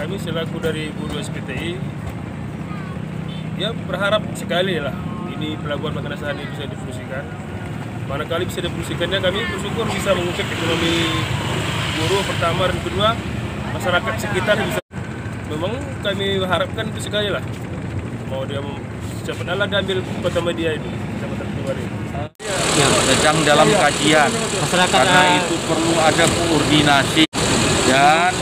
Kami selaku dari buruh SPTI ya berharap sekali lah ini pelabuhan Baganasari bisa difungsikan. Manakala bisa difungsikannya, kami bersyukur bisa mengungkap ekonomi buruh pertama dan kedua, masyarakat sekitar bisa. Memang kami harapkan itu sekali lah. Mau dia cepatlah diambil kota media itu, Kecamatan Kedungari. Sedang dalam kajian, karena itu perlu ada koordinasi dan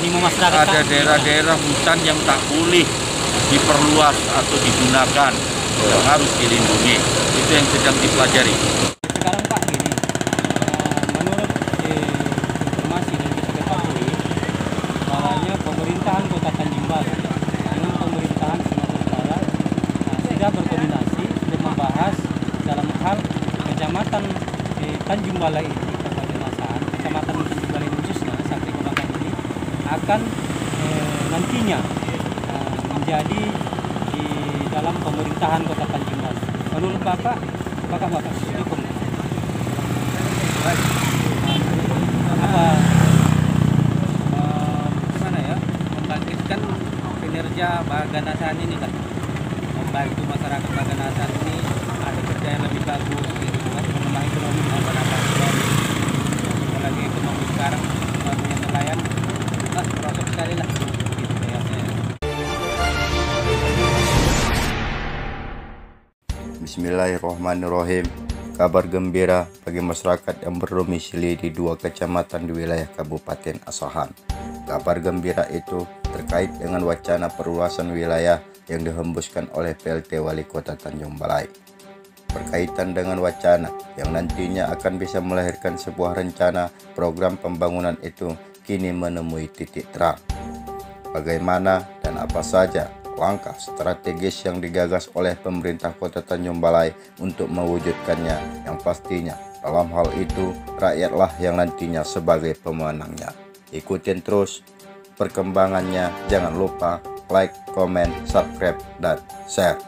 ada daerah-daerah hutan yang tak boleh diperluas atau digunakan, yang harus dilindungi. Itu yang sedang dipelajari. Sekarang Pak, gini, menurut informasi yang kita ketahui, bahwanya pemerintahan Kota Tanjung Balai dengan pemerintahan Sumatera Utara sudah berkoordinasi, sudah membahas dalam hal kecamatan Tanjung Balai ini, Kabupaten Asahan, kecamatan Tanjung Balai khususnya sampai ke belakang ini akan nantinya menjadi di dalam pemerintahan Kota Tanjung Balai. Menurut Bapak, apakah Bapak setuju? Gimana ya, membangkitkan kinerja Baganasari ini kan, membantu masyarakat Baganasari ini ada kerja yang lebih bagus gitu kan, menambah ekonomi masyarakat ekonomi, apalagi ekonomi sekarang punya nelayan, merosot sekali lah gitu kayaknya. Bismillahirrahmanirrahim. Kabar gembira bagi masyarakat yang berdomisili di 2 kecamatan di wilayah Kabupaten Asahan. Kabar gembira itu terkait dengan wacana perluasan wilayah yang dihembuskan oleh PLT Wali Kota Tanjung Balai. Berkaitan dengan wacana yang nantinya akan bisa melahirkan sebuah rencana program pembangunan itu kini menemui titik terang. Bagaimana dan apa saja langkah strategis yang digagas oleh pemerintah Kota Tanjung Balai untuk mewujudkannya, yang pastinya dalam hal itu rakyatlah yang nantinya sebagai pemenangnya. Ikutin terus perkembangannya, jangan lupa like, komen, subscribe, dan share.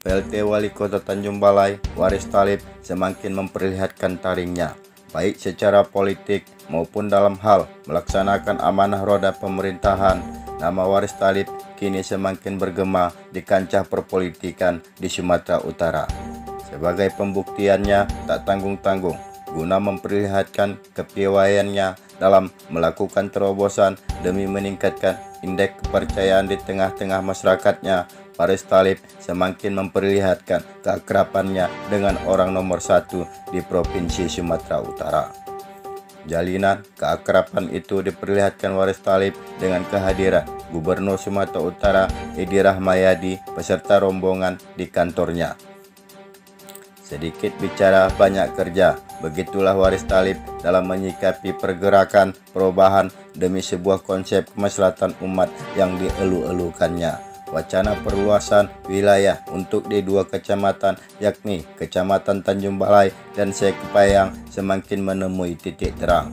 PLT Wali Kota Tanjung Balai, Waris Thalib, semakin memperlihatkan taringnya, baik secara politik maupun dalam hal melaksanakan amanah roda pemerintahan. Nama Waris Thalib kini semakin bergema di kancah perpolitikan di Sumatera Utara. Sebagai pembuktiannya tak tanggung-tanggung, guna memperlihatkan kepiawaiannya dalam melakukan terobosan demi meningkatkan indeks kepercayaan di tengah-tengah masyarakatnya, Waris Thalib semakin memperlihatkan keakrabannya dengan orang nomor 1 di Provinsi Sumatera Utara. Jalinan keakraban itu diperlihatkan Waris Thalib dengan kehadiran Gubernur Sumatera Utara Edi Rahmayadi beserta rombongan di kantornya. Sedikit bicara banyak kerja, begitulah Waris Thalib dalam menyikapi pergerakan perubahan demi sebuah konsep kemaslahatan umat yang dielu-elukannya. Wacana perluasan wilayah untuk di 2 kecamatan yakni Kecamatan Tanjung Balai dan Sekepayang semakin menemui titik terang.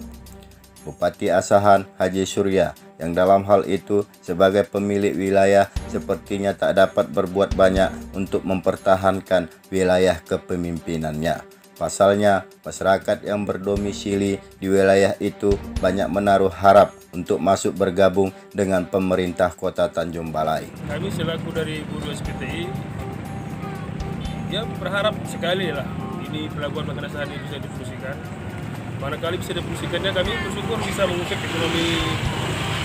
Bupati Asahan Haji Surya yang dalam hal itu sebagai pemilik wilayah sepertinya tak dapat berbuat banyak untuk mempertahankan wilayah kepemimpinannya. Pasalnya, masyarakat yang berdomisili di wilayah itu banyak menaruh harap untuk masuk bergabung dengan pemerintah Kota Tanjung Balai. Kami selaku dari buruh SPTI ya berharap sekali lah ini pelabuhan Baganasari bisa difungsikan. Manakala bisa difungsikannya, kami bersyukur bisa mengungkap ekonomi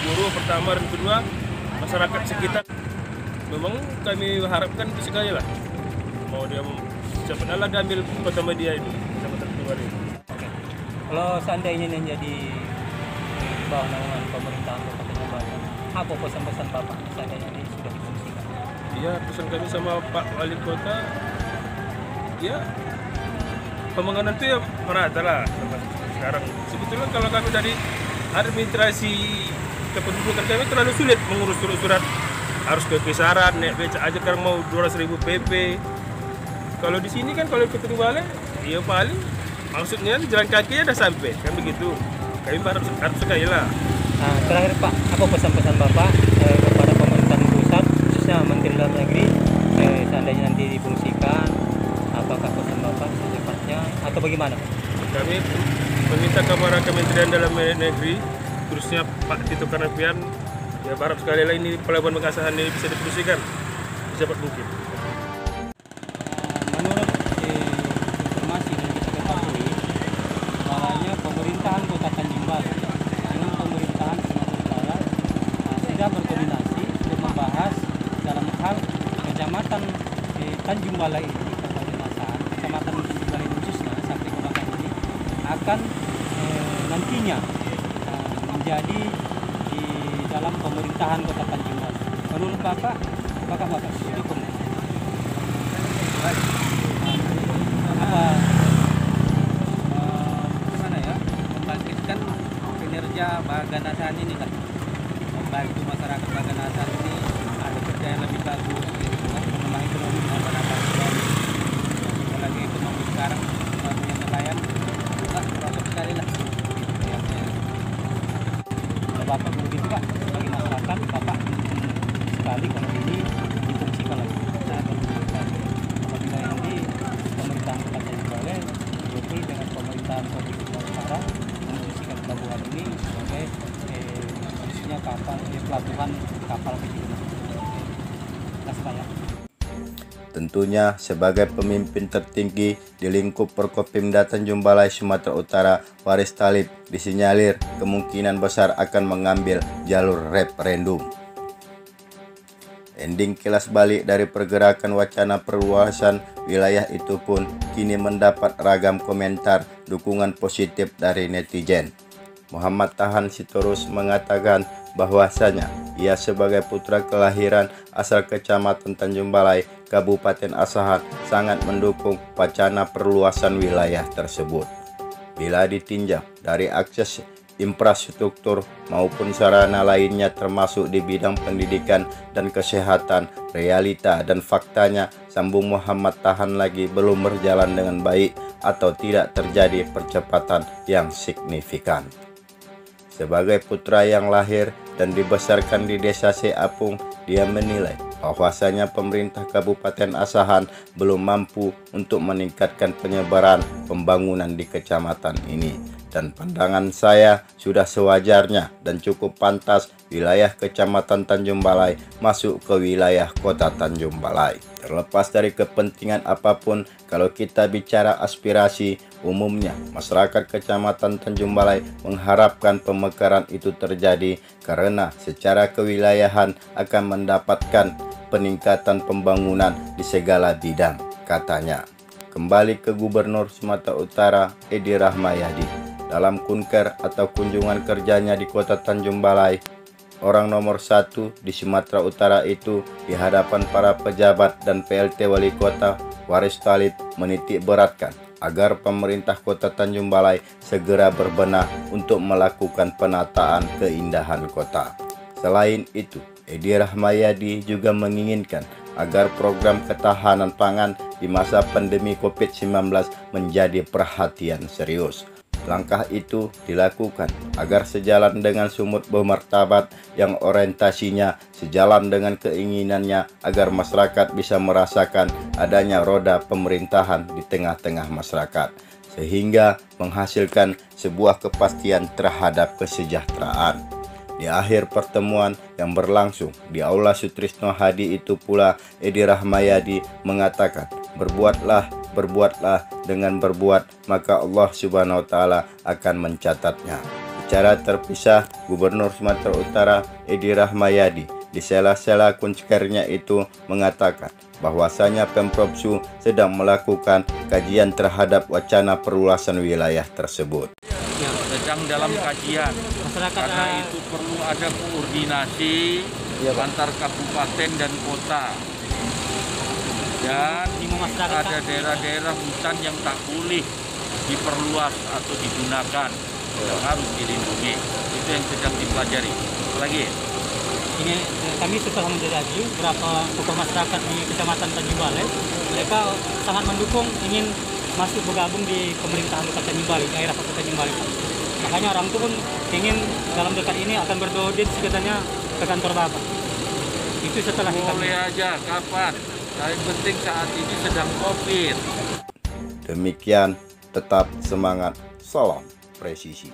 buruh pertama dan kedua, masyarakat sekitar. Memang kami harapkan itu sekali lah. Mau dia cepatlah diambil kota media itu, Kecamatan Kedungari. Kalau seandainya ini jadi bawah naungan pemerintahan Kota Tanjung Balai, apa pesan-pesan Bapak seandainya ini sudah difungsikan? Iya, pesan kami sama Pak Wali Kota, ya pembangunan itu ya merata lah sekarang. Sebetulnya kalau kami dari administrasi kependudukan kami terlalu sulit mengurus surat-surat, harus ke kisaran, naik beca aja sekarang mau 200.000 PP. Kalau di sini kan kalau ke Kedungari, ya paling maksudnya jalan kaki udah sampai, kan begitu. Kami harus sekali lah. Nah, terakhir Pak, apa pesan-pesan Bapak kepada pemerintahan pusat, khususnya Menteri Dalam Negeri, seandainya nanti difungsikan, apakah pesan Bapak secepatnya atau bagaimana? Kami meminta kepada Kementerian Dalam Negeri, khususnya Pak Tito Karnavian, ya berharap sekali lagi ini pelabuhan Pengasahan ini bisa difungsikan secepat mungkin. Menurut informasi yang kita ketahui, bahwanya pemerintahan Kota Tanjung Balai dengan pemerintahan Sumatera Utara sudah berkoordinasi untuk membahas dalam hal kecamatan Tanjung Balai ini, Kabupaten Asahan, kecamatan Tanjung Balai khususnya sampai ke belakang ini akan nantinya menjadi di dalam pemerintahan Kota Tanjung Balai. Menurut Bapak, apakah Bapak setuju? Gimana ya, membangkitkan kinerja Baganasan ini kan, membantu masyarakat Baganasan ini ada kerja yang lebih bagus gitu kan, menambah ekonomi masyarakat. Apalagi ekonomi sekarang punya nelayan, proses sekali lah. Kalau Bapak begitu Pak, sebagai masyarakat Bapak sekali kalau ini difungsikan lagi. Apabila ini pemerintahan Kota Tanjung Balai betul dengan pemerintahan Provinsi Sumatera Utara memfungsikan pelabuhan ini sebagai khususnya kapal pelabuhan kapal kecil. Terima kasih banyak. Tentunya sebagai pemimpin tertinggi di lingkup Forkopimda Tanjung Balai Sumatera Utara, Waris Thalib disinyalir kemungkinan besar akan mengambil jalur referendum. Ending kilas balik dari pergerakan wacana perluasan wilayah itu pun kini mendapat ragam komentar dukungan positif dari netizen. Muhammad Tahan Sitorus mengatakan bahwasanya ia sebagai putra kelahiran asal Kecamatan Tanjung Balai, Kabupaten Asahan sangat mendukung wacana perluasan wilayah tersebut. Bila ditinjau dari akses infrastruktur maupun sarana lainnya termasuk di bidang pendidikan dan kesehatan, realita dan faktanya sambung Muhammad Tahan lagi belum berjalan dengan baik atau tidak terjadi percepatan yang signifikan. Sebagai putra yang lahir dan dibesarkan di desa Seapung, dia menilai bahwasanya pemerintah Kabupaten Asahan belum mampu untuk meningkatkan penyebaran pembangunan di kecamatan ini. Dan pandangan saya sudah sewajarnya dan cukup pantas wilayah Kecamatan Tanjung Balai masuk ke wilayah Kota Tanjung Balai. Terlepas dari kepentingan apapun, kalau kita bicara aspirasi, umumnya masyarakat Kecamatan Tanjung Balai mengharapkan pemekaran itu terjadi karena secara kewilayahan akan mendapatkan peningkatan pembangunan di segala bidang, katanya. Kembali ke Gubernur Sumatera Utara Edi Rahmayadi. Dalam kunker atau kunjungan kerjanya di Kota Tanjung Balai, orang nomor 1 di Sumatera Utara itu di hadapan para pejabat dan PLT Wali Kota, Waris Thalib menitik beratkan agar pemerintah Kota Tanjung Balai segera berbenah untuk melakukan penataan keindahan kota. Selain itu, Edi Rahmayadi juga menginginkan agar program ketahanan pangan di masa pandemi COVID-19 menjadi perhatian serius. Langkah itu dilakukan agar sejalan dengan sumut bermartabat yang orientasinya sejalan dengan keinginannya agar masyarakat bisa merasakan adanya roda pemerintahan di tengah-tengah masyarakat, sehingga menghasilkan sebuah kepastian terhadap kesejahteraan. Di akhir pertemuan yang berlangsung di Aula Sutrisno Hadi itu pula Edi Rahmayadi mengatakan, berbuatlah dengan berbuat maka Allah Subhanahu wa Ta'ala akan mencatatnya. Secara terpisah, Gubernur Sumatera Utara Edi Rahmayadi di sela-sela kuncernya itu mengatakan bahwasanya Pemprov Su sedang melakukan kajian terhadap wacana perluasan wilayah tersebut. Sedang dalam kajian, karena itu perlu ada koordinasi antar kabupaten dan kota. Dan ada daerah-daerah hutan yang tak boleh diperluas atau digunakan, yang harus dilindungi. Itu yang sedang dipelajari. Lagi ini kami setelah menjadi beberapa tokoh masyarakat di Kecamatan Tanjung Balai, mereka sangat mendukung ingin masuk bergabung di pemerintahan Kota Tanjung Balai, daerah Kota Tanjung Balai. Makanya orang itu pun ingin dalam dekat ini akan berdodit katanya ke kantor Bapak. Itu setelah boleh aja, kapan? Yang penting saat ini sedang COVID. Demikian, tetap semangat. Salam presisi.